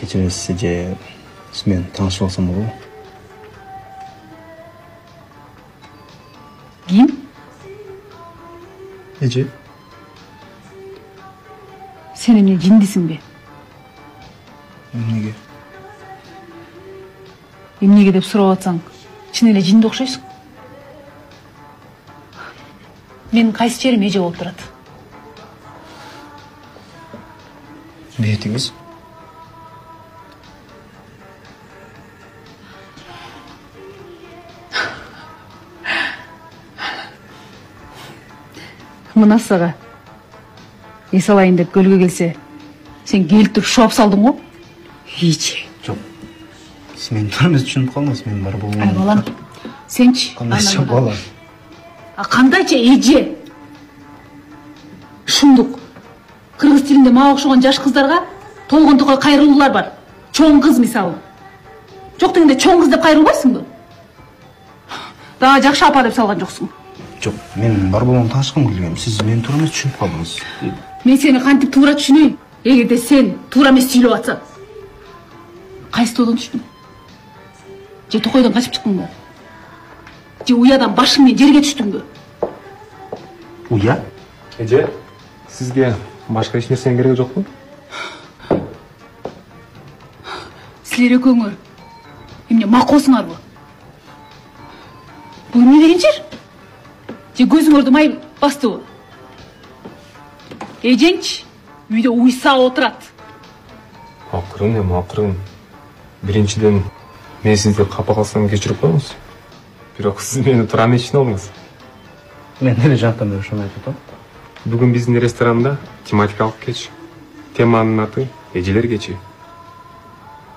кечиресиз же сиз менен таанышып алсам болобу? Ким? Эже. Sen emне жиндисиңби? Эмнеге? Эмнеге деп сурап атсаң, чын эле жинди окшойсуң. Менин кайсы жерим эже болуп турат? Бетиңиз? Мына сага эс алайын деп көлгө келсе, сен келип туруп шуап салдың го? Эже. Жок. Сиз мени туура эмес түшүнүп калдыңыз, мен бар болгон. Ай балам, сенчи? Кандайча бала? Кандайча эже? Шундук. Кыргыз тилинде мага окшогон жаш кыздарга толгон токой кайрылуулар бар. Чоң кыз мисалы. Жок дегенде чоң кыз деп кайрылбайсыңбы? Дагы жакшы апа деп салган жоксуң. Жок, мен бар болгон таанышкым келгем. Сиз мени туура эмес түшүнүп калдыңыз. Мен сени кантип туура түшүнөйүн? Эгерде сен туура эмес сүйлөп атсаң. Кайсы тоодон түштүң? Же токойдон качып чыктыңбы? Же уядан башың менен жерге түштүңбү? Уя? Эже, сизге башка эч нерсенин кереги жокпу? Силер экөөңөр эмне макоосуңарбы? Бул эмне деген жер? Же көзүңөрдү май бастыбы? Эжеңчи үйдө уйсап отурат. Акырын эми, акырын. Биринчиден, мен сизди капа калсам кечирип коюңуз. Бирок сиз мени туура эмес түшүнүп алдыңыз. Мен деле жактан бери ошону айтып атам. Бүгүн биздин ресторанда тематикалык кеч. Теманын аты эжелер кечи.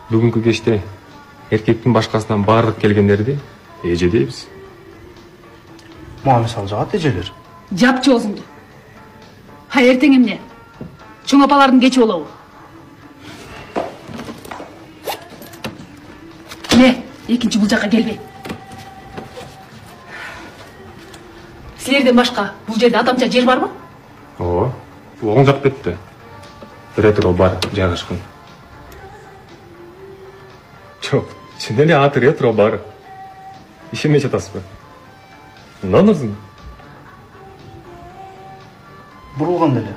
Бүгүнкү кечте эркектин башкасынан баардык келгендерди эже дейбиз. Мага мисалы жагат эжелер. Жапчы оозуңду. Эртең эмне? Чоң апалардын кечи болобу? Не, экинчи бул жакка келбей. Силерден башка бул жерде атамча жер барбы? Ооба, оң жак бетте. Ретро бар жайгашкан. Жок, чын эле аты ретро бар. Ишенбей жатасызбы? Мындан узун. Бурулган деле.